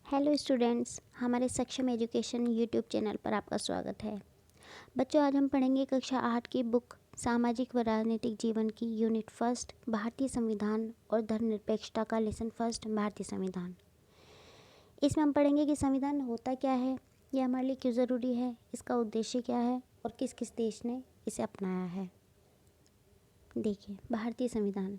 Hello students, हमारे सक्षम education YouTube channel पर आपका स्वागत है। बच्चों, आज हम पढ़ेंगे कक्षा 8 की बुक सामाजिक व राजनीतिक जीवन की यूनिट फर्स्ट भारतीय संविधान और धर्मनिरपेक्षता का लेसन फर्स्ट भारतीय संविधान। इसमें हम पढ़ेंगे कि संविधान होता क्या है, यह हमारे लिए क्यों ज़रूरी है, इसका उद्देश्य क्या है और किस किस देश ने इसे अपनाया है। देखिए, भारतीय संविधान।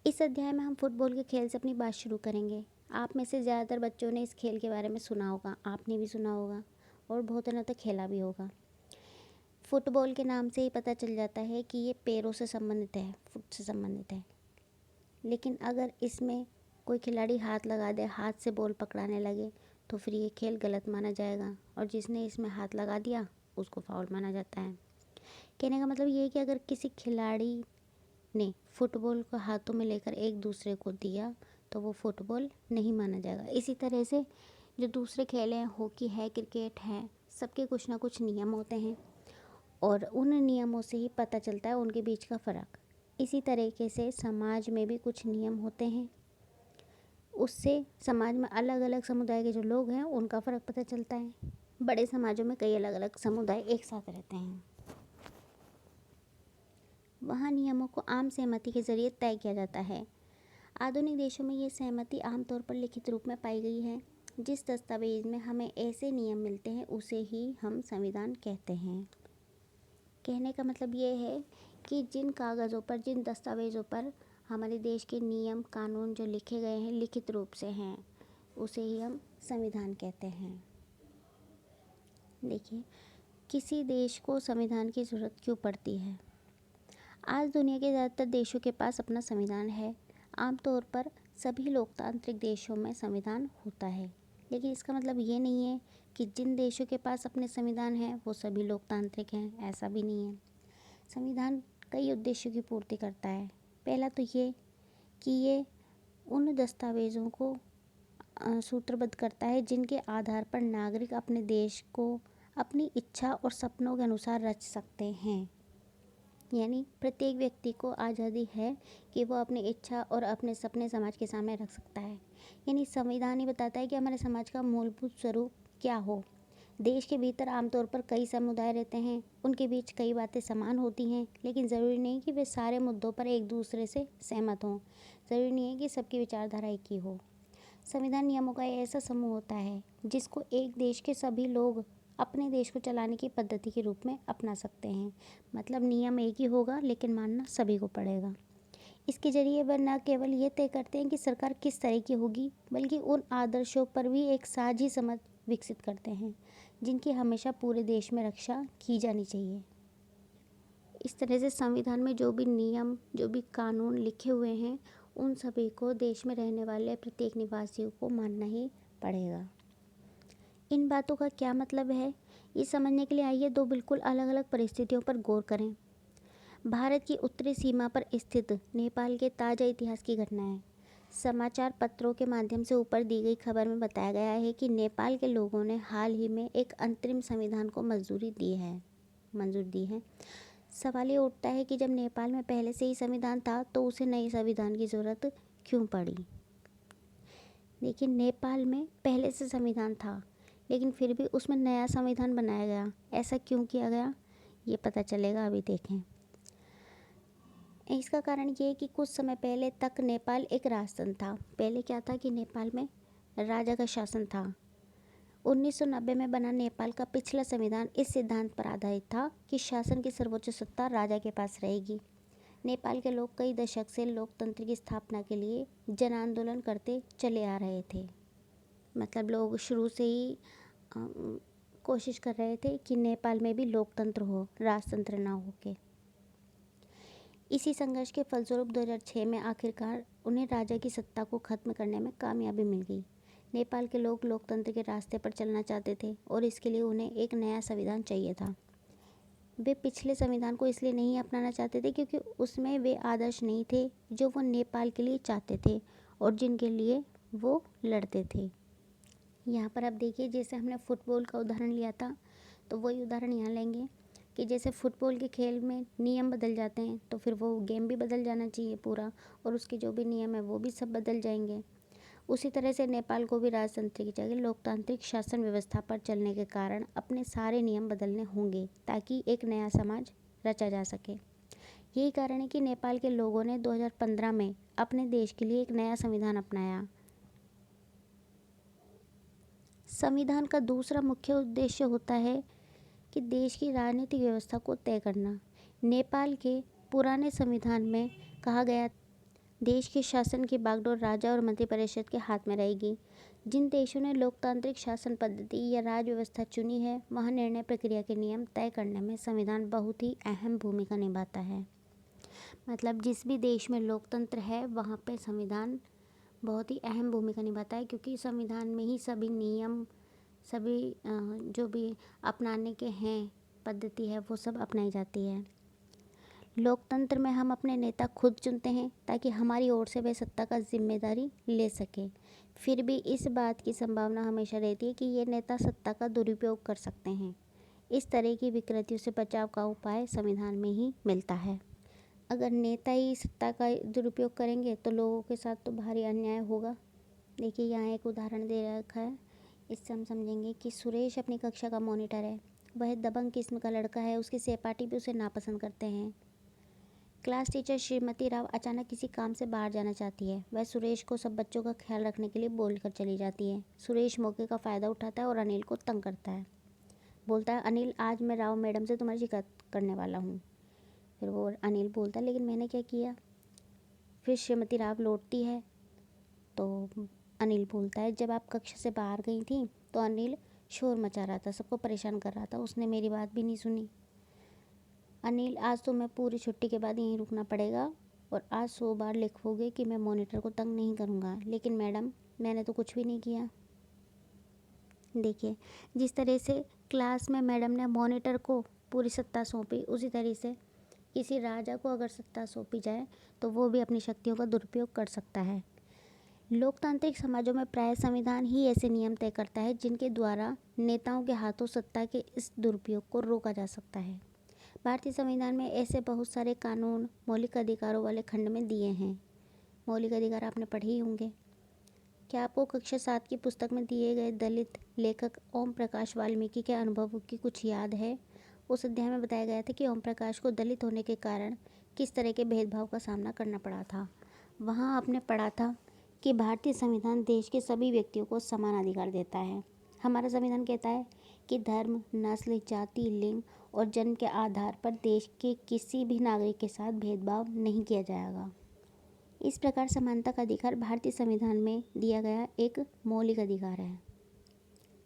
इस अध्याय में हम फुटबॉल के खेल से अपनी बात शुरू करेंगे। आप में से ज़्यादातर बच्चों ने इस खेल के बारे में सुना होगा, आपने भी सुना होगा और बहुत दिनों तक खेला भी होगा। फुटबॉल के नाम से ही पता चल जाता है कि ये पैरों से संबंधित है, फुट से संबंधित है। लेकिन अगर इसमें कोई खिलाड़ी हाथ लगा दे, हाथ से बॉल पकड़ाने लगे, तो फिर ये खेल गलत माना जाएगा और जिसने इसमें हाथ लगा दिया उसको फाउल माना जाता है। कहने का मतलब ये है कि अगर किसी खिलाड़ी ने फुटबॉल को हाथों में लेकर एक दूसरे को दिया तो वो फुटबॉल नहीं माना जाएगा। इसी तरह से जो दूसरे खेल हैं, हॉकी है, क्रिकेट है, सबके कुछ ना कुछ नियम होते हैं और उन नियमों से ही पता चलता है उनके बीच का फ़र्क। इसी तरीके से समाज में भी कुछ नियम होते हैं, उससे समाज में अलग अलग समुदाय के जो लोग हैं उनका फ़र्क पता चलता है। बड़े समाजों में कई अलग अलग समुदाय एक साथ रहते हैं, वहाँ नियमों को आम सहमति के जरिए तय किया जाता है। आधुनिक देशों में ये सहमति आमतौर पर लिखित रूप में पाई गई है। जिस दस्तावेज में हमें ऐसे नियम मिलते हैं उसे ही हम संविधान कहते हैं। कहने का मतलब ये है कि जिन कागज़ों पर, जिन दस्तावेज़ों पर हमारे देश के नियम कानून जो लिखे गए हैं, लिखित रूप से हैं, उसे ही हम संविधान कहते हैं। देखिए, किसी देश को संविधान की ज़रूरत क्यों पड़ती है। आज दुनिया के ज़्यादातर देशों के पास अपना संविधान है। आमतौर पर सभी लोकतांत्रिक देशों में संविधान होता है, लेकिन इसका मतलब ये नहीं है कि जिन देशों के पास अपने संविधान हैं वो सभी लोकतांत्रिक हैं, ऐसा भी नहीं है। संविधान कई उद्देश्यों की पूर्ति करता है। पहला तो ये कि ये उन दस्तावेज़ों को सूत्रबद्ध करता है जिनके आधार पर नागरिक अपने देश को अपनी इच्छा और सपनों के अनुसार रच सकते हैं। यानी प्रत्येक व्यक्ति को आज़ादी है कि वो अपनी इच्छा और अपने सपने समाज के सामने रख सकता है। यानी संविधान ही बताता है कि हमारे समाज का मूलभूत स्वरूप क्या हो। देश के भीतर आमतौर पर कई समुदाय रहते हैं, उनके बीच कई बातें समान होती हैं, लेकिन ज़रूरी नहीं कि वे सारे मुद्दों पर एक दूसरे से सहमत हों। ज़रूरी नहीं है कि सबकी विचारधारा एक ही हो। संविधान नियमों का ऐसा समूह होता है जिसको एक देश के सभी लोग अपने देश को चलाने की पद्धति के रूप में अपना सकते हैं। मतलब नियम एक ही होगा लेकिन मानना सभी को पड़ेगा। इसके जरिए वह न केवल ये तय करते हैं कि सरकार किस तरह की होगी, बल्कि उन आदर्शों पर भी एक साझी समझ विकसित करते हैं जिनकी हमेशा पूरे देश में रक्षा की जानी चाहिए। इस तरह से संविधान में जो भी नियम, जो भी कानून लिखे हुए हैं, उन सभी को देश में रहने वाले प्रत्येक निवासियों को मानना ही पड़ेगा। इन बातों का क्या मतलब है, ये समझने के लिए आइए दो बिल्कुल अलग अलग परिस्थितियों पर गौर करें। भारत की उत्तरी सीमा पर स्थित नेपाल के ताज़ा इतिहास की घटना है। समाचार पत्रों के माध्यम से ऊपर दी गई खबर में बताया गया है कि नेपाल के लोगों ने हाल ही में एक अंतरिम संविधान को मंजूरी दी है। सवाल ये उठता है कि जब नेपाल में पहले से ही संविधान था तो उसे नए संविधान की ज़रूरत क्यों पड़ी। देखिए, नेपाल में पहले से संविधान था लेकिन फिर भी उसमें नया संविधान बनाया गया। ऐसा क्यों किया गया, ये पता चलेगा, अभी देखें। इसका कारण ये है कि कुछ समय पहले तक नेपाल एक राजतंत्र था। पहले क्या था कि नेपाल में राजा का शासन था। 1990 में बना नेपाल का पिछला संविधान इस सिद्धांत पर आधारित था कि शासन की सर्वोच्च सत्ता राजा के पास रहेगी। नेपाल के लोग कई दशक से लोकतंत्र की स्थापना के लिए जन आंदोलन करते चले आ रहे थे। मतलब लोग शुरू से ही कोशिश कर रहे थे कि नेपाल में भी लोकतंत्र हो, राजतंत्र ना हो के। इसी संघर्ष के फलस्वरूप 2006 में आखिरकार उन्हें राजा की सत्ता को खत्म करने में कामयाबी मिल गई। नेपाल के लोग लोकतंत्र के रास्ते पर चलना चाहते थे और इसके लिए उन्हें एक नया संविधान चाहिए था। वे पिछले संविधान को इसलिए नहीं अपनाना चाहते थे क्योंकि उसमें वे आदर्श नहीं थे जो वो नेपाल के लिए चाहते थे और जिनके लिए वो लड़ते थे। यहाँ पर आप देखिए, जैसे हमने फुटबॉल का उदाहरण लिया था तो वही उदाहरण यहाँ लेंगे कि जैसे फुटबॉल के खेल में नियम बदल जाते हैं तो फिर वो गेम भी बदल जाना चाहिए पूरा, और उसके जो भी नियम है वो भी सब बदल जाएंगे। उसी तरह से नेपाल को भी राजतंत्र की जगह लोकतांत्रिक शासन व्यवस्था पर चलने के कारण अपने सारे नियम बदलने होंगे ताकि एक नया समाज रचा जा सके। यही कारण है कि नेपाल के लोगों ने 2015 में अपने देश के लिए एक नया संविधान अपनाया। संविधान का दूसरा मुख्य उद्देश्य होता है कि देश की राजनीतिक व्यवस्था को तय करना। नेपाल के पुराने संविधान में कहा गया देश के शासन की बागडोर राजा और मंत्रिपरिषद के हाथ में रहेगी। जिन देशों ने लोकतांत्रिक शासन पद्धति या राज व्यवस्था चुनी है वहाँ निर्णय प्रक्रिया के नियम तय करने में संविधान बहुत ही अहम भूमिका निभाता है। मतलब जिस भी देश में लोकतंत्र है वहाँ पे संविधान बहुत ही अहम भूमिका निभाता है, क्योंकि संविधान में ही सभी नियम, सभी जो भी अपनाने के हैं पद्धति है वो सब अपनाई जाती है। लोकतंत्र में हम अपने नेता खुद चुनते हैं ताकि हमारी ओर से वे सत्ता का जिम्मेदारी ले सके। फिर भी इस बात की संभावना हमेशा रहती है कि ये नेता सत्ता का दुरुपयोग कर सकते हैं। इस तरह की विकृतियों से बचाव का उपाय संविधान में ही मिलता है। अगर नेता ही सत्ता का दुरुपयोग करेंगे तो लोगों के साथ तो भारी अन्याय होगा। देखिए यहाँ एक उदाहरण दे रखा है, इससे हम समझेंगे कि सुरेश अपनी कक्षा का मॉनिटर है। वह दबंग किस्म का लड़का है, उसके सहपाठी भी उसे नापसंद करते हैं। क्लास टीचर श्रीमती राव अचानक किसी काम से बाहर जाना चाहती है। वह सुरेश को सब बच्चों का ख्याल रखने के लिए बोलकर चली जाती है। सुरेश मौके का फ़ायदा उठाता है और अनिल को तंग करता है। बोलता है, अनिल आज मैं राव मैडम से तुम्हारी शिकायत करने वाला हूँ। फिर वो अनिल बोलता है, लेकिन मैंने क्या किया। फिर श्रीमती राव लौटती है तो अनिल बोलता है, जब आप कक्षा से बाहर गई थी तो अनिल शोर मचा रहा था, सबको परेशान कर रहा था, उसने मेरी बात भी नहीं सुनी। अनिल आज तुम्हें पूरी छुट्टी के बाद यहीं रुकना पड़ेगा और आज 100 बार लिखोगे कि मैं मॉनिटर को तंग नहीं करूँगा। लेकिन मैडम मैंने तो कुछ भी नहीं किया। देखिए जिस तरह से क्लास में मैडम ने मॉनिटर को पूरी सत्ता सौंपी, उसी तरह से किसी राजा को अगर सत्ता सौंपी जाए तो वो भी अपनी शक्तियों का दुरुपयोग कर सकता है। लोकतांत्रिक समाजों में प्राय संविधान ही ऐसे नियम तय करता है जिनके द्वारा नेताओं के हाथों सत्ता के इस दुरुपयोग को रोका जा सकता है। भारतीय संविधान में ऐसे बहुत सारे कानून मौलिक अधिकारों वाले खंड में दिए हैं। मौलिक अधिकार आपने पढ़े ही होंगे। क्या आपको कक्षा 7 की पुस्तक में दिए गए दलित लेखक ओम प्रकाश वाल्मीकि के अनुभवों की कुछ याद है? उस अध्याय में बताया गया था कि ओम प्रकाश को दलित होने के कारण किस तरह के भेदभाव का सामना करना पड़ा था। वहाँ आपने पढ़ा था कि भारतीय संविधान देश के सभी व्यक्तियों को समान अधिकार देता है। हमारा संविधान कहता है कि धर्म, नस्ल, जाति, लिंग और जन्म के आधार पर देश के किसी भी नागरिक के साथ भेदभाव नहीं किया जाएगा। इस प्रकार समानता का अधिकार भारतीय संविधान में दिया गया एक मौलिक अधिकार है।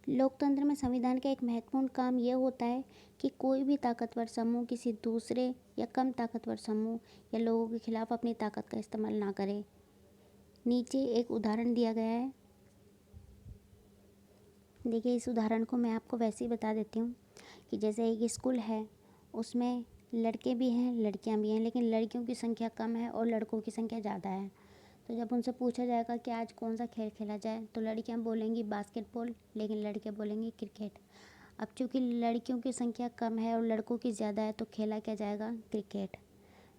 लोकतंत्र में संविधान का एक महत्वपूर्ण काम यह होता है कि कोई भी ताकतवर समूह किसी दूसरे या कम ताकतवर समूह या लोगों के खिलाफ अपनी ताकत का इस्तेमाल ना करे। नीचे एक उदाहरण दिया गया है। देखिए इस उदाहरण को मैं आपको वैसे ही बता देती हूँ कि जैसे एक स्कूल है, उसमें लड़के भी हैं लड़कियाँ भी हैं, लेकिन लड़कियों की संख्या कम है और लड़कों की संख्या ज़्यादा है। तो जब उनसे पूछा जाएगा कि आज कौन सा खेल खेला जाए तो लड़कियाँ बोलेंगी बास्केटबॉल, लेकिन लड़के बोलेंगे क्रिकेट। अब चूँकि लड़कियों की संख्या कम है और लड़कों की ज़्यादा है तो खेला क्या जाएगा, क्रिकेट।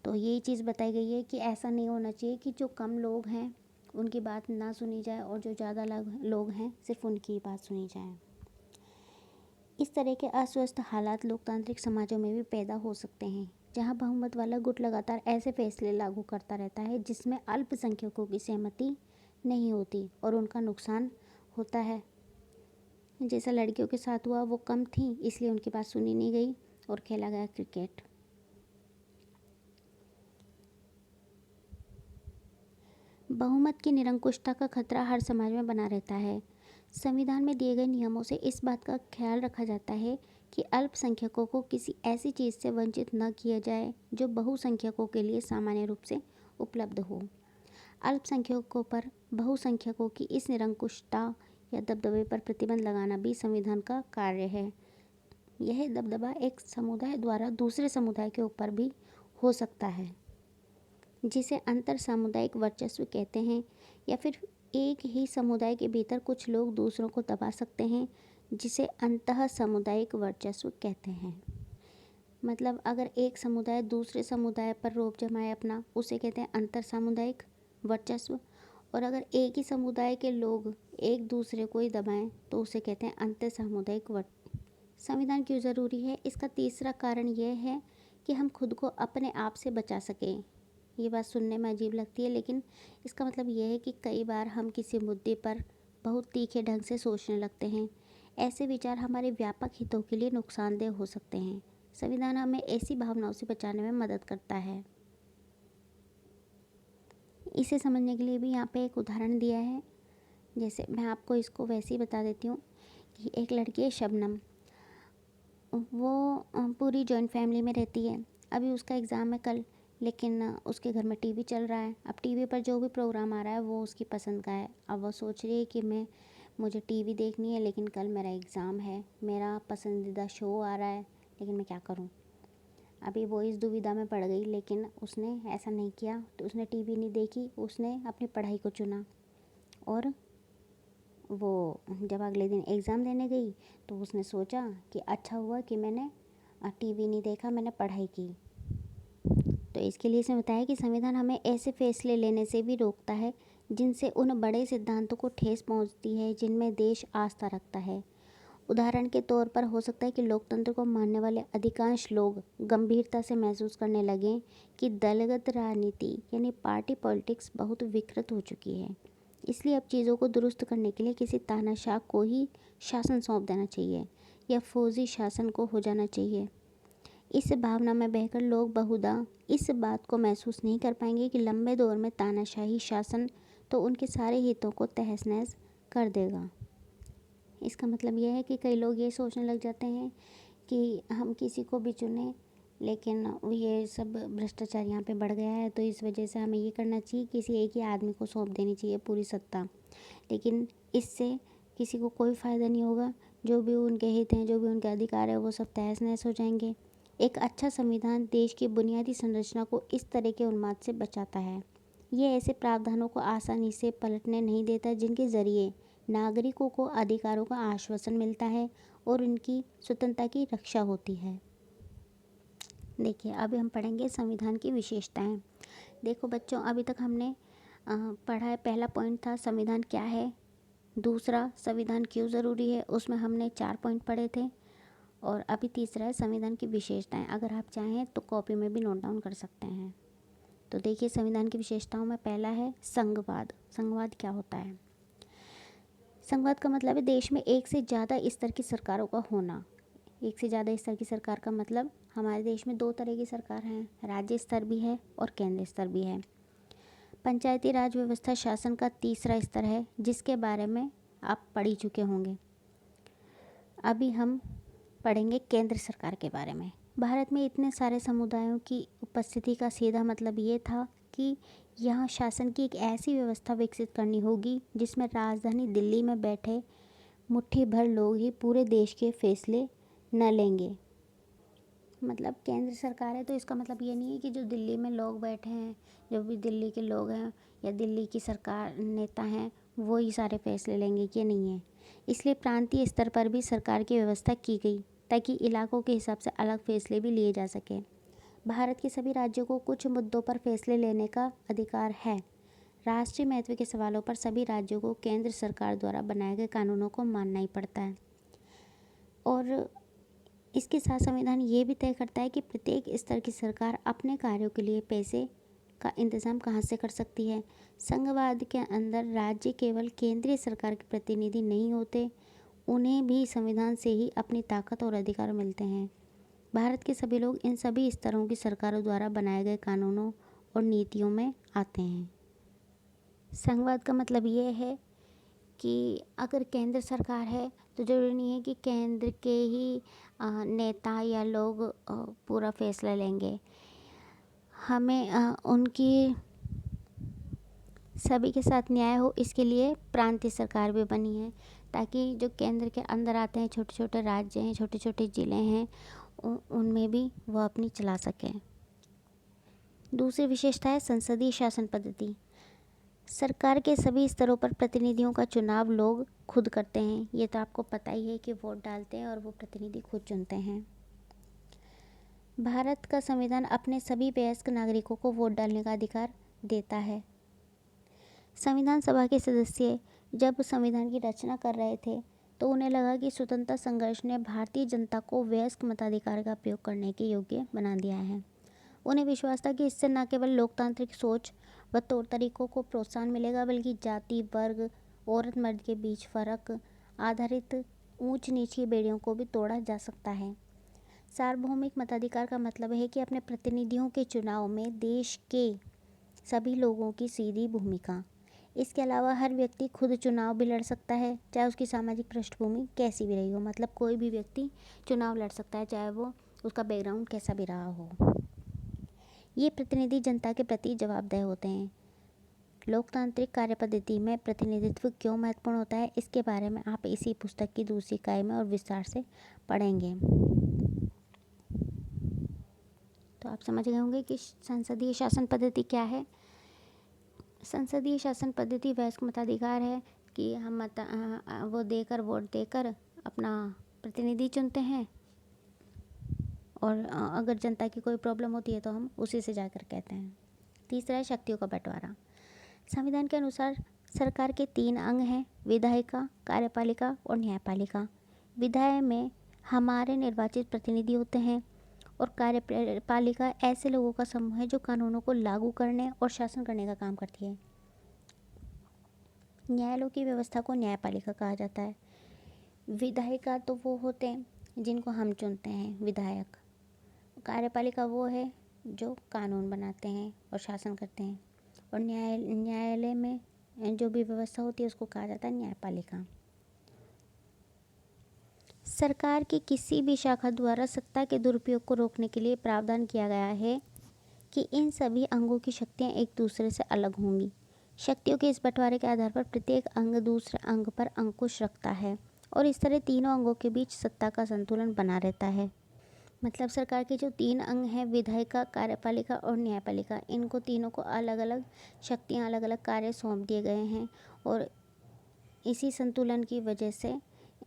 तो यही चीज़ बताई गई है कि ऐसा नहीं होना चाहिए कि जो कम लोग हैं उनकी बात ना सुनी जाए और जो ज़्यादा लोग हैं सिर्फ उनकी बात सुनी जाए। इस तरह के अस्वस्थ हालात लोकतांत्रिक समाजों में भी पैदा हो सकते हैं, जहां बहुमत वाला गुट लगातार ऐसे फैसले लागू करता रहता है जिसमें अल्पसंख्यकों की सहमति नहीं होती और उनका नुकसान होता है। जैसा लड़कियों के साथ हुआ, वो कम थी इसलिए उनकी बात सुनी नहीं गई और खेला गया क्रिकेट। बहुमत की निरंकुशता का खतरा हर समाज में बना रहता है। संविधान में दिए गए नियमों से इस बात का ख्याल रखा जाता है कि अल्पसंख्यकों को किसी ऐसी चीज़ से वंचित न किया जाए जो बहुसंख्यकों के लिए सामान्य रूप से उपलब्ध हो। अल्पसंख्यकों पर बहुसंख्यकों की इस निरंकुशता या दबदबे पर प्रतिबंध लगाना भी संविधान का कार्य है। यह दबदबा एक समुदाय द्वारा दूसरे समुदाय के ऊपर भी हो सकता है, जिसे अंतर सामुदायिक वर्चस्व कहते हैं, या फिर एक ही समुदाय के भीतर कुछ लोग दूसरों को दबा सकते हैं, जिसे अंतः सामुदायिक वर्चस्व कहते हैं। मतलब अगर एक समुदाय दूसरे समुदाय पर रोब जमाए अपना, उसे कहते हैं अंतर सामुदायिक वर्चस्व। और अगर एक ही समुदाय के लोग एक दूसरे को ही दबाएं तो उसे कहते हैं अंतर सामुदायिक वट। संविधान क्यों ज़रूरी है? इसका तीसरा कारण यह है कि हम खुद को अपने आप से बचा सकें। ये बात सुनने में अजीब लगती है, लेकिन इसका मतलब यह है कि कई बार हम किसी मुद्दे पर बहुत तीखे ढंग से सोचने लगते हैं। ऐसे विचार हमारे व्यापक हितों के लिए नुकसानदेह हो सकते हैं। संविधान हमें ऐसी भावनाओं से बचाने में मदद करता है। इसे समझने के लिए भी यहाँ पे एक उदाहरण दिया है। जैसे मैं आपको इसको वैसे ही बता देती हूँ कि एक लड़की है शबनम, वो पूरी जॉइंट फैमिली में रहती है। अभी उसका एग्ज़ाम है कल, लेकिन उसके घर में टीवी चल रहा है। अब टीवी पर जो भी प्रोग्राम आ रहा है वो उसकी पसंद का है। अब वो सोच रही है कि मुझे टीवी देखनी है, लेकिन कल मेरा एग्ज़ाम है, मेरा पसंदीदा शो आ रहा है, लेकिन मैं क्या करूँ। अभी वो इस दुविधा में पड़ गई, लेकिन उसने ऐसा नहीं किया। तो उसने टीवी नहीं देखी, उसने अपनी पढ़ाई को चुना। और वो जब अगले दिन एग्ज़ाम देने गई तो उसने सोचा कि अच्छा हुआ कि मैंने टीवी नहीं देखा, मैंने पढ़ाई की। तो इसके लिए इसने बताया कि संविधान हमें ऐसे फैसले लेने से भी रोकता है जिनसे उन बड़े सिद्धांतों को ठेस पहुंचती है जिनमें देश आस्था रखता है। उदाहरण के तौर पर हो सकता है कि लोकतंत्र को मानने वाले अधिकांश लोग गंभीरता से महसूस करने लगें कि दलगत राजनीति यानी पार्टी पॉलिटिक्स बहुत विकृत हो चुकी है। इसलिए अब चीज़ों को दुरुस्त करने के लिए किसी तानाशाह को ही शासन सौंप देना चाहिए या फौजी शासन को हो जाना चाहिए। इस भावना में बहकर लोग बहुधा इस बात को महसूस नहीं कर पाएंगे कि लंबे दौर में तानाशाही शासन तो उनके सारे हितों को तहस नहस कर देगा। इसका मतलब यह है कि कई लोग ये सोचने लग जाते हैं कि हम किसी को भी चुनें, लेकिन ये सब भ्रष्टाचार यहाँ पे बढ़ गया है, तो इस वजह से हमें ये करना चाहिए, किसी एक ही आदमी को सौंप देनी चाहिए पूरी सत्ता। लेकिन इससे किसी को कोई फ़ायदा नहीं होगा। जो भी उनके हित हैं, जो भी उनके अधिकार है, वो सब तहस नहस हो जाएंगे। एक अच्छा संविधान देश की बुनियादी संरचना को इस तरह के उन्माद से बचाता है। ये ऐसे प्रावधानों को आसानी से पलटने नहीं देता जिनके ज़रिए नागरिकों को अधिकारों का आश्वासन मिलता है और उनकी स्वतंत्रता की रक्षा होती है। देखिए, अभी हम पढ़ेंगे संविधान की विशेषताएं। देखो बच्चों, अभी तक हमने पढ़ा है। पहला पॉइंट था संविधान क्या है, दूसरा संविधान क्यों ज़रूरी है, उसमें हमने 4 पॉइंट पढ़े थे, और अभी तीसरा है संविधान की विशेषताएं। अगर आप चाहें तो कॉपी में भी नोट डाउन कर सकते हैं। तो देखिए, संविधान की विशेषताओं में पहला है संघवाद। संघवाद क्या होता है? संघवाद का मतलब है देश में एक से ज़्यादा स्तर की सरकारों का होना। एक से ज़्यादा स्तर की सरकार का मतलब हमारे देश में 2 तरह की सरकार हैं, राज्य स्तर भी है और केंद्र स्तर भी है। पंचायती राज व्यवस्था शासन का तीसरा स्तर है, जिसके बारे में आप पढ़ ही चुके होंगे। अभी हम पढ़ेंगे केंद्र सरकार के बारे में। भारत में इतने सारे समुदायों की उपस्थिति का सीधा मतलब ये था कि यहाँ शासन की एक ऐसी व्यवस्था विकसित करनी होगी जिसमें राजधानी दिल्ली में बैठे मुट्ठी भर लोग ही पूरे देश के फैसले न लेंगे। मतलब केंद्र सरकार है तो इसका मतलब ये नहीं है कि जो दिल्ली में लोग बैठे हैं, जो भी दिल्ली के लोग हैं या दिल्ली की सरकार नेता हैं, वो ही सारे फैसले लेंगे, ये नहीं है। इसलिए प्रांतीय स्तर पर भी सरकार की व्यवस्था की गई ताकि इलाकों के हिसाब से अलग फैसले भी लिए जा सकें। भारत के सभी राज्यों को कुछ मुद्दों पर फैसले लेने का अधिकार है। राष्ट्रीय महत्व के सवालों पर सभी राज्यों को केंद्र सरकार द्वारा बनाए गए कानूनों को मानना ही पड़ता है। और इसके साथ संविधान ये भी तय करता है कि प्रत्येक स्तर की सरकार अपने कार्यों के लिए पैसे का इंतज़ाम कहाँ से कर सकती है। संघवाद के अंदर राज्य केवल केंद्रीय सरकार के प्रतिनिधि नहीं होते, उन्हें भी संविधान से ही अपनी ताकत और अधिकार मिलते हैं। भारत के सभी लोग इन सभी स्तरों की सरकारों द्वारा बनाए गए कानूनों और नीतियों में आते हैं। संघवाद का मतलब ये है कि अगर केंद्र सरकार है तो ज़रूरी नहीं है कि केंद्र के ही नेता या लोग पूरा फैसला लेंगे। हमें उनकी सभी के साथ न्याय हो, इसके लिए प्रांतीय सरकार भी बनी है ताकि जो केंद्र के अंदर आते हैं, छोटे छोटे राज्य हैं, छोटे छोटे ज़िले हैं, उनमें भी वह अपनी चला सकें। दूसरी विशेषता है संसदीय शासन पद्धति। सरकार के सभी स्तरों पर प्रतिनिधियों का चुनाव लोग खुद करते हैं। ये तो आपको पता ही है कि वोट डालते हैं और वो प्रतिनिधि खुद चुनते हैं। भारत का संविधान अपने सभी वयस्क नागरिकों को वोट डालने का अधिकार देता है। संविधान सभा के सदस्य जब संविधान की रचना कर रहे थे तो उन्हें लगा कि स्वतंत्रता संघर्ष ने भारतीय जनता को वयस्क मताधिकार का प्रयोग करने के योग्य बना दिया है। उन्हें विश्वास था कि इससे न केवल लोकतांत्रिक सोच व तौर तरीकों को प्रोत्साहन मिलेगा, बल्कि जाति, वर्ग, औरत मर्द के बीच फर्क आधारित ऊंच नीच की बेड़ियों को भी तोड़ा जा सकता है। सार्वभौमिक मताधिकार का मतलब है कि अपने प्रतिनिधियों के चुनाव में देश के सभी लोगों की सीधी भूमिका। इसके अलावा हर व्यक्ति खुद चुनाव भी लड़ सकता है, चाहे उसकी सामाजिक पृष्ठभूमि कैसी भी रही हो। मतलब कोई भी व्यक्ति चुनाव लड़ सकता है, चाहे वो उसका बैकग्राउंड कैसा भी रहा हो। ये प्रतिनिधि जनता के प्रति जवाबदेह होते हैं। लोकतांत्रिक कार्यपद्धति में प्रतिनिधित्व क्यों महत्वपूर्ण होता है, इसके बारे में आप इसी पुस्तक की दूसरी इकाई में और विस्तार से पढ़ेंगे। तो आप समझ गए होंगे कि संसदीय शासन पद्धति क्या है। संसदीय शासन पद्धति वयस्क मताधिकार है कि हम वोट देकर अपना प्रतिनिधि चुनते हैं, और अगर जनता की कोई प्रॉब्लम होती है तो हम उसी से जाकर कहते हैं। तीसरा है शक्तियों का बंटवारा। संविधान के अनुसार सरकार के 3 अंग हैं: विधायिका, कार्यपालिका और न्यायपालिका। विधायक में हमारे निर्वाचित प्रतिनिधि होते हैं और कार्यपालिका ऐसे लोगों का समूह है जो कानूनों को लागू करने और शासन करने का काम करती है। न्यायालयों की व्यवस्था को न्यायपालिका कहा जाता है। विधायिका तो वो होते हैं जिनको हम चुनते हैं, विधायक। कार्यपालिका वो है जो कानून बनाते हैं और शासन करते हैं। और न्यायालय में जो भी व्यवस्था होती है उसको कहा जाता है न्यायपालिका। सरकार की किसी भी शाखा द्वारा सत्ता के दुरुपयोग को रोकने के लिए प्रावधान किया गया है कि इन सभी अंगों की शक्तियां एक दूसरे से अलग होंगी। शक्तियों के इस बंटवारे के आधार पर प्रत्येक अंग दूसरे अंग पर अंकुश रखता है और इस तरह तीनों अंगों के बीच सत्ता का संतुलन बना रहता है। मतलब सरकार के जो 3 अंग हैं, विधायिका, कार्यपालिका और न्यायपालिका, इनको तीनों को अलग अलग शक्तियाँ, अलग अलग कार्य सौंप दिए गए हैं। और इसी संतुलन की वजह से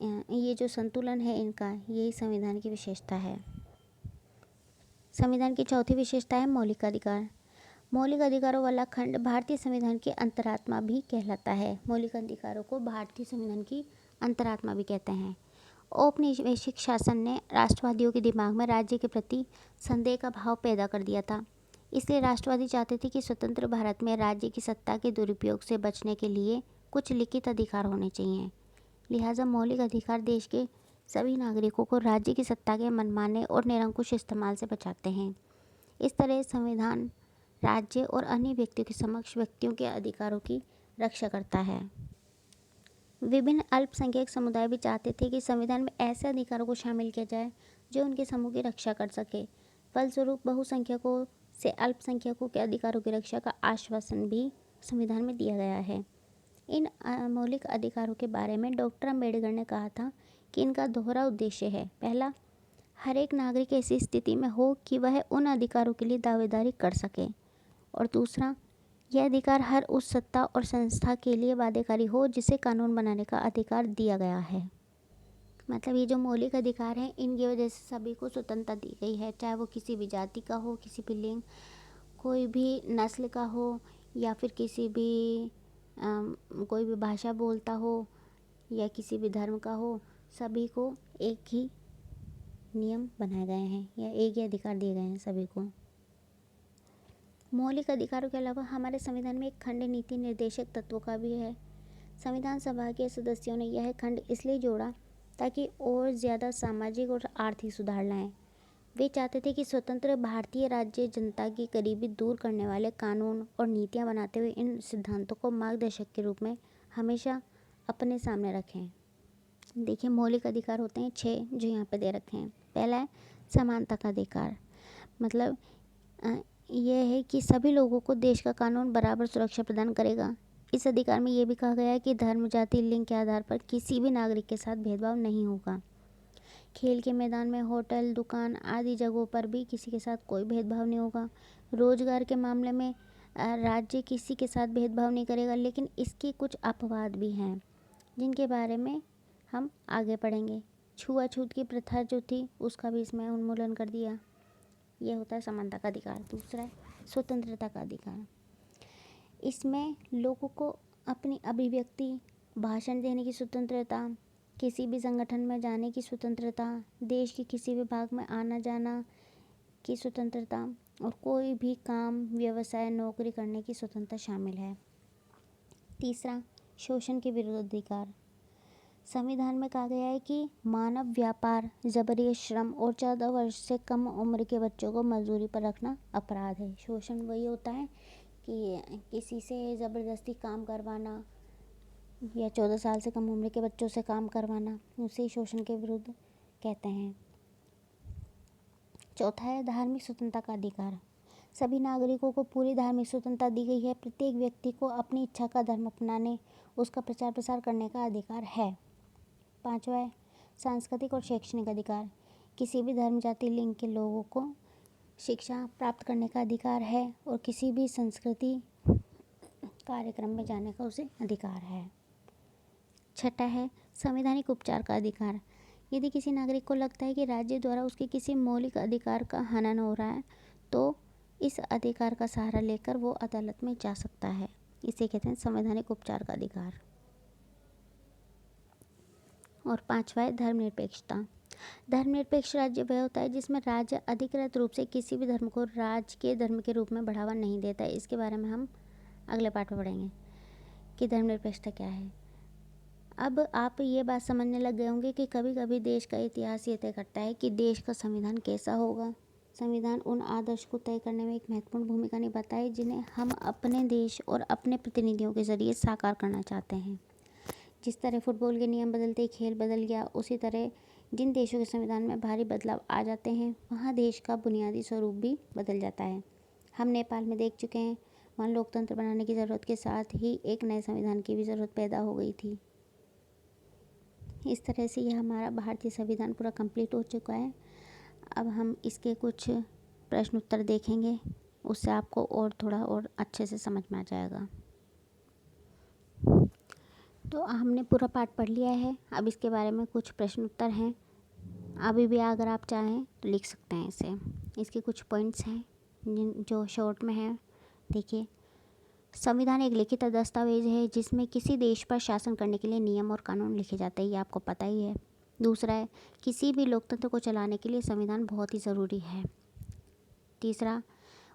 ये जो संतुलन है इनका, यही संविधान की विशेषता है। संविधान की चौथी विशेषता है मौलिक अधिकार। मौलिक अधिकारों वाला खंड भारतीय संविधान की अंतरात्मा भी कहलाता है। मौलिक अधिकारों को भारतीय संविधान की अंतरात्मा भी कहते हैं। औपनिवेशिक शासन ने राष्ट्रवादियों के दिमाग में राज्य के प्रति संदेह का भाव पैदा कर दिया था। इसलिए राष्ट्रवादी चाहते थे कि स्वतंत्र भारत में राज्य की सत्ता के दुरुपयोग से बचने के लिए कुछ लिखित अधिकार होने चाहिए। लिहाजा मौलिक अधिकार देश के सभी नागरिकों को राज्य की सत्ता के मनमाने और निरंकुश इस्तेमाल से बचाते हैं। इस तरह संविधान राज्य और अन्य व्यक्तियों के समक्ष व्यक्तियों के अधिकारों की रक्षा करता है। विभिन्न अल्पसंख्यक समुदाय भी चाहते थे कि संविधान में ऐसे अधिकारों को शामिल किया जाए जो उनके समूह की रक्षा कर सके। फलस्वरूप बहुसंख्यकों से अल्पसंख्यकों के अधिकारों की रक्षा का आश्वासन भी संविधान में दिया गया है। इन मौलिक अधिकारों के बारे में डॉक्टर अम्बेडकर ने कहा था कि इनका दोहरा उद्देश्य है। पहला, हर एक नागरिक ऐसी स्थिति में हो कि वह उन अधिकारों के लिए दावेदारी कर सके, और दूसरा, यह अधिकार हर उस सत्ता और संस्था के लिए बाध्यकारी हो जिसे कानून बनाने का अधिकार दिया गया है। मतलब ये जो मौलिक अधिकार हैं, इनकी वजह से सभी को स्वतंत्रता दी गई है, चाहे वो किसी भी जाति का हो, किसी भी लिंग, कोई भी नस्ल का हो, या फिर किसी भी कोई भी भाषा बोलता हो, या किसी भी धर्म का हो। सभी को एक ही नियम बनाए गए हैं या एक ही अधिकार दिए गए हैं सभी को। मौलिक अधिकारों के अलावा हमारे संविधान में एक खंड नीति निर्देशक तत्वों का भी है। संविधान सभा के सदस्यों ने यह खंड इसलिए जोड़ा ताकि और ज़्यादा सामाजिक और आर्थिक सुधार लाएं। वे चाहते थे कि स्वतंत्र भारतीय राज्य जनता की गरीबी दूर करने वाले कानून और नीतियां बनाते हुए इन सिद्धांतों को मार्गदर्शक के रूप में हमेशा अपने सामने रखें। देखिए, मौलिक अधिकार होते हैं 6 जो यहाँ पे दे रखे हैं। पहला है समानता का अधिकार। मतलब यह है कि सभी लोगों को देश का कानून बराबर सुरक्षा प्रदान करेगा। इस अधिकार में ये भी कहा गया है कि धर्म, जाति, लिंग के आधार पर किसी भी नागरिक के साथ भेदभाव नहीं होगा। खेल के मैदान में, होटल, दुकान आदि जगहों पर भी किसी के साथ कोई भेदभाव नहीं होगा। रोजगार के मामले में राज्य किसी के साथ भेदभाव नहीं करेगा, लेकिन इसके कुछ अपवाद भी हैं जिनके बारे में हम आगे पढ़ेंगे। छुआछूत की प्रथा जो थी उसका भी इसमें उन्मूलन कर दिया। यह होता है समानता का अधिकार। दूसरा है स्वतंत्रता का अधिकार। इसमें लोगों को अपनी अभिव्यक्ति, भाषण देने की स्वतंत्रता, किसी भी संगठन में जाने की स्वतंत्रता, देश के किसी भी भाग में आना जाना की स्वतंत्रता और कोई भी काम, व्यवसाय, नौकरी करने की स्वतंत्रता शामिल है। तीसरा, शोषण के विरुद्ध अधिकार। संविधान में कहा गया है कि मानव व्यापार, जबरी श्रम और 14 वर्ष से कम उम्र के बच्चों को मजदूरी पर रखना अपराध है। शोषण वही होता है कि किसी से ज़बरदस्ती काम करवाना या 14 साल से कम उम्र के बच्चों से काम करवाना, उसे शोषण के विरुद्ध कहते हैं। चौथा है धार्मिक स्वतंत्रता का अधिकार। सभी नागरिकों को पूरी धार्मिक स्वतंत्रता दी गई है। प्रत्येक व्यक्ति को अपनी इच्छा का धर्म अपनाने, उसका प्रचार प्रसार करने का अधिकार है। पांचवा है सांस्कृतिक और शैक्षणिक अधिकार। किसी भी धर्म, जाति, लिंग के लोगों को शिक्षा प्राप्त करने का अधिकार है और किसी भी संस्कृति कार्यक्रम में जाने का उसे अधिकार है। छठा है संवैधानिक उपचार का अधिकार। यदि किसी नागरिक को लगता है कि राज्य द्वारा उसके किसी मौलिक अधिकार का हनन हो रहा है तो इस अधिकार का सहारा लेकर वो अदालत में जा सकता है। इसे कहते हैं संवैधानिक उपचार का अधिकार। और पांचवा है धर्मनिरपेक्षता। धर्मनिरपेक्ष राज्य वह होता है जिसमें राज्य अधिकृत रूप से किसी भी धर्म को राज्य के धर्म के रूप में बढ़ावा नहीं देता है। इसके बारे में हम अगले पार्ट में पढ़ेंगे कि धर्मनिरपेक्षता क्या है। अब आप ये बात समझने लग गए होंगे कि कभी कभी देश का इतिहास ये तय करता है कि देश का संविधान कैसा होगा। संविधान उन आदर्श को तय करने में एक महत्वपूर्ण भूमिका निभाता है जिन्हें हम अपने देश और अपने प्रतिनिधियों के जरिए साकार करना चाहते हैं। जिस तरह फुटबॉल के नियम बदलते ही खेल बदल गया, उसी तरह जिन देशों के संविधान में भारी बदलाव आ जाते हैं वहाँ देश का बुनियादी स्वरूप भी बदल जाता है। हम नेपाल में देख चुके हैं, वहाँ लोकतंत्र बनाने की ज़रूरत के साथ ही एक नए संविधान की भी ज़रूरत पैदा हो गई थी। इस तरह से यह हमारा भारतीय संविधान पूरा कंप्लीट हो चुका है। अब हम इसके कुछ प्रश्न उत्तर देखेंगे, उससे आपको और थोड़ा और अच्छे से समझ में आ जाएगा। तो हमने पूरा पाठ पढ़ लिया है। अब इसके बारे में कुछ प्रश्न उत्तर हैं। अभी भी अगर आप चाहें तो लिख सकते हैं इसे। इसके कुछ पॉइंट्स हैं जो शॉर्ट में हैं। देखिए, संविधान एक लिखित दस्तावेज है जिसमें किसी देश पर शासन करने के लिए नियम और कानून लिखे जाते हैं, ये आपको पता ही है। दूसरा है किसी भी लोकतंत्र को चलाने के लिए संविधान बहुत ही ज़रूरी है। तीसरा,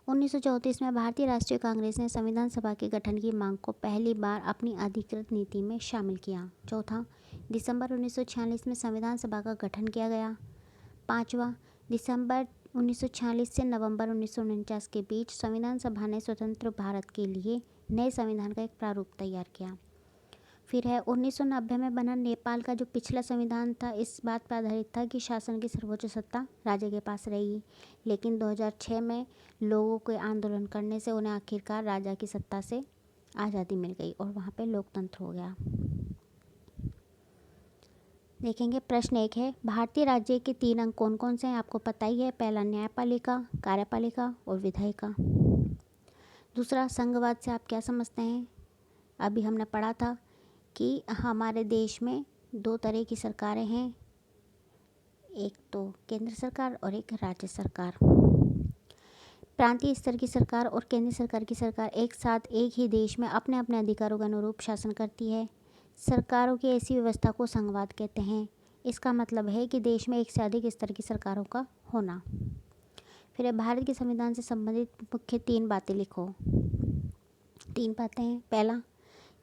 1934 में भारतीय राष्ट्रीय कांग्रेस ने संविधान सभा के गठन की मांग को पहली बार अपनी अधिकृत नीति में शामिल किया। चौथा, दिसंबर 1946 में संविधान सभा का गठन किया गया। पाँचवा, दिसंबर 1946 से नवंबर 1949 के बीच संविधान सभा ने स्वतंत्र भारत के लिए नए संविधान का एक प्रारूप तैयार किया। फिर है 1990 में बना नेपाल का जो पिछला संविधान था इस बात पर आधारित था कि शासन की सर्वोच्च सत्ता राज्य के पास रहेगी, लेकिन 2006 में लोगों के आंदोलन करने से उन्हें आखिरकार राजा की सत्ता से आज़ादी मिल गई और वहाँ पे लोकतंत्र हो गया। देखेंगे, प्रश्न एक है भारतीय राज्य के 3 अंग कौन कौन से हैं, आपको पता ही है। पहला न्यायपालिका, कार्यपालिका और विधायिका। दूसरा, संघवाद से आप क्या समझते हैं। अभी हमने पढ़ा था कि हमारे देश में 2 तरह की सरकारें हैं, एक तो केंद्र सरकार और एक राज्य सरकार। प्रांतीय स्तर की सरकार और केंद्र सरकार की सरकार एक साथ एक ही देश में अपने अपने अधिकारों के अनुरूप शासन करती है। सरकारों की ऐसी व्यवस्था को संघवाद कहते हैं। इसका मतलब है कि देश में एक से अधिक स्तर की सरकारों का होना। फिर भारत के संविधान से संबंधित मुख्य 3 बातें लिखो। 3 बातें हैं। पहला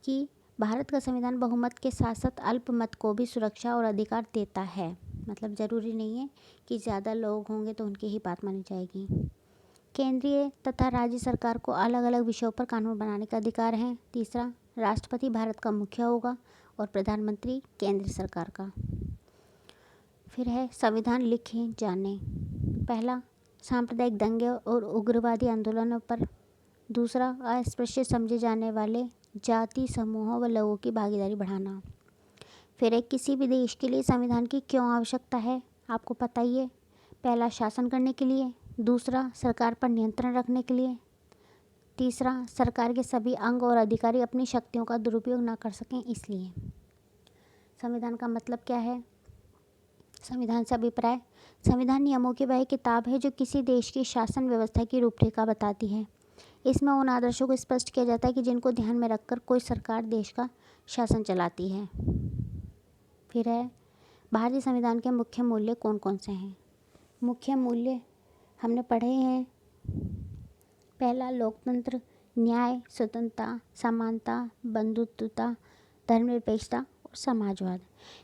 कि भारत का संविधान बहुमत के साथ साथ अल्पमत को भी सुरक्षा और अधिकार देता है। मतलब ज़रूरी नहीं है कि ज़्यादा लोग होंगे तो उनकी ही बात मानी जाएगी। केंद्रीय तथा राज्य सरकार को अलग अलग विषयों पर कानून बनाने का अधिकार है। तीसरा, राष्ट्रपति भारत का मुखिया होगा और प्रधानमंत्री केंद्र सरकार का। फिर है संविधान लिखे जाने। पहला, सांप्रदायिक दंगे और उग्रवादी आंदोलनों पर। दूसरा, अस्पृश्य समझे जाने वाले जाति समूहों व लोगों की भागीदारी बढ़ाना। फिर एक किसी भी देश के लिए संविधान की क्यों आवश्यकता है, आपको पता ही है। पहला, शासन करने के लिए। दूसरा, सरकार पर नियंत्रण रखने के लिए। तीसरा, सरकार के सभी अंग और अधिकारी अपनी शक्तियों का दुरुपयोग न कर सकें इसलिए। संविधान का मतलब क्या है। संविधान से अभिप्राय। संविधान नियमों की वह किताब है जो किसी देश की शासन व्यवस्था की रूपरेखा बताती है। इसमें उन आदर्शों को स्पष्ट किया जाता है कि जिनको ध्यान में रखकर कोई सरकार देश का शासन चलाती है। फिर है भारतीय संविधान के मुख्य मूल्य कौन कौन से हैं। मुख्य मूल्य हमने पढ़े हैं। पहला, लोकतंत्र, न्याय, स्वतंत्रता, समानता, बंधुत्वता, धर्मनिरपेक्षता और समाजवाद।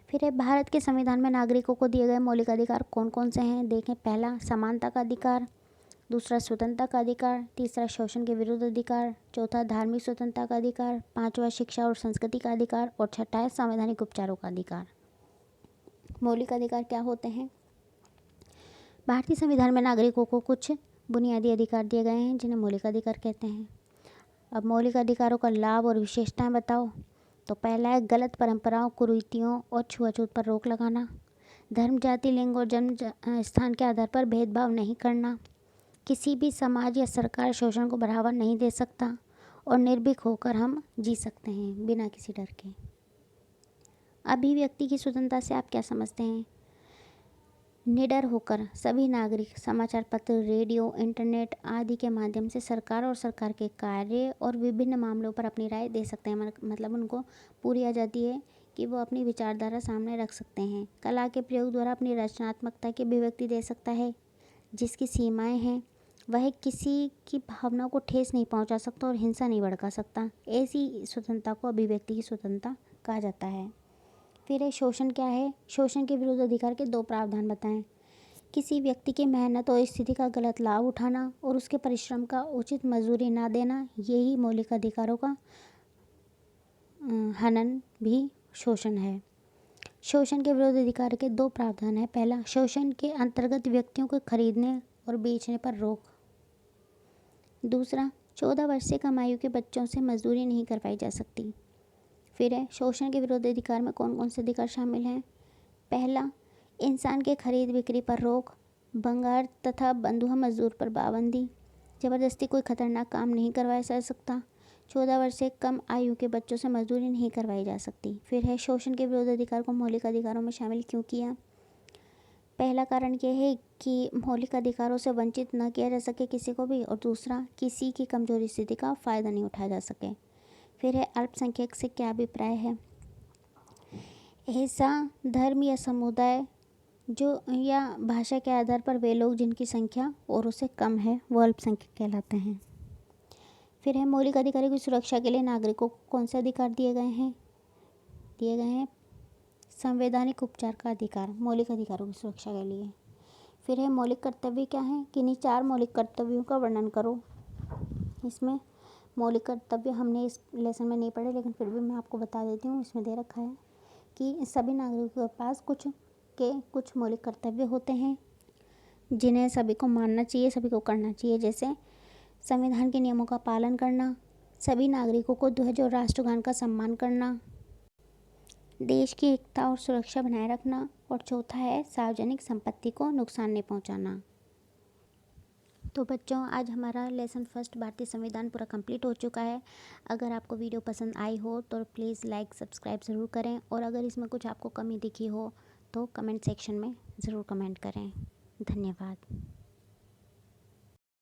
फिर है भारत के संविधान में नागरिकों को दिए गए मौलिक अधिकार कौन कौन से हैं। देखें, पहला समानता का अधिकार, दूसरा स्वतंत्रता का अधिकार, तीसरा शोषण के विरुद्ध अधिकार, चौथा धार्मिक स्वतंत्रता का अधिकार, पांचवा शिक्षा और संस्कृति का अधिकार और छठा है संवैधानिक उपचारों का अधिकार। मौलिक अधिकार क्या होते हैं। भारतीय संविधान में नागरिकों को कुछ बुनियादी अधिकार दिए गए हैं जिन्हें मौलिक अधिकार कहते हैं। अब मौलिक अधिकारों का लाभ और विशेषताएं बताओ। तो पहला है गलत परंपराओं, कुरीतियों और छुआछूत पर रोक लगाना, धर्म, जाति, लिंग और जन्म स्थान के आधार पर भेदभाव नहीं करना, किसी भी समाज या सरकार शोषण को बढ़ावा नहीं दे सकता और निर्भीक होकर हम जी सकते हैं बिना किसी डर के। अभिव्यक्ति की स्वतंत्रता से आप क्या समझते हैं। निडर होकर सभी नागरिक समाचार पत्र, रेडियो, इंटरनेट आदि के माध्यम से सरकार और सरकार के कार्य और विभिन्न मामलों पर अपनी राय दे सकते हैं। मतलब उनको पूरी आज़ादी है कि वो अपनी विचारधारा सामने रख सकते हैं। कला के प्रयोग द्वारा अपनी रचनात्मकता की अभिव्यक्ति दे सकता है। जिसकी सीमाएं हैं वह किसी की भावना को ठेस नहीं पहुंचा सकता और हिंसा नहीं भड़का सकता। ऐसी स्वतंत्रता को अभिव्यक्ति की स्वतंत्रता कहा जाता है। फिर है शोषण क्या है। शोषण के विरुद्ध अधिकार के दो प्रावधान बताएं। किसी व्यक्ति की मेहनत और स्थिति का गलत लाभ उठाना और उसके परिश्रम का उचित मजदूरी ना देना, यही मौलिक अधिकारों का हनन भी शोषण है। शोषण के विरुद्ध अधिकार के दो प्रावधान है। पहला, शोषण के अंतर्गत व्यक्तियों को खरीदने और बेचने पर रोक। दूसरा, 14 वर्ष से कम आयु के बच्चों से मजदूरी नहीं करवाई जा सकती। फिर है शोषण के विरुद्ध अधिकार में कौन कौन से अधिकार शामिल हैं। पहला, इंसान के खरीद बिक्री पर रोक, बंगार तथा बंधुआ मजदूर पर पाबंदी, ज़बरदस्ती कोई खतरनाक काम नहीं करवाया जा सकता, 14 वर्ष से कम आयु के बच्चों से मजदूरी नहीं करवाई जा सकती। फिर है शोषण के विरुद्ध अधिकार को मौलिक अधिकारों में शामिल क्यों किया। पहला कारण यह है कि मौलिक अधिकारों से वंचित न किया जा सके किसी को भी, और दूसरा, किसी की कमजोरी स्थिति का फ़ायदा नहीं उठाया जा सके। फिर है अल्पसंख्यक से क्या अभिप्राय है। ऐसा धर्म या समुदाय जो या भाषा के आधार पर वे लोग जिनकी संख्या औरों से कम है वो अल्पसंख्यक कहलाते हैं। फिर है मौलिक अधिकारों की सुरक्षा के लिए नागरिकों को कौन से अधिकार दिए गए हैं संवैधानिक उपचार का अधिकार, मौलिक अधिकारों की सुरक्षा के लिए। फिर है मौलिक कर्तव्य क्या है। किन्हीं 4 मौलिक कर्तव्यों का वर्णन करो। इसमें मौलिक कर्तव्य हमने इस लेसन में नहीं पढ़े, लेकिन फिर भी मैं आपको बता देती हूँ। इसमें दे रखा है कि सभी नागरिकों के पास कुछ मौलिक कर्तव्य होते हैं जिन्हें सभी को मानना चाहिए, सभी को करना चाहिए। जैसे संविधान के नियमों का पालन करना, सभी नागरिकों को ध्वज और राष्ट्रगान का सम्मान करना, देश की एकता और सुरक्षा बनाए रखना, और चौथा है सार्वजनिक संपत्ति को नुकसान नहीं पहुंचाना। तो बच्चों, आज हमारा लेसन फर्स्ट भारतीय संविधान पूरा कंप्लीट हो चुका है। अगर आपको वीडियो पसंद आई हो तो प्लीज़ लाइक सब्सक्राइब ज़रूर करें, और अगर इसमें कुछ आपको कमी दिखी हो तो कमेंट सेक्शन में ज़रूर कमेंट करें। धन्यवाद।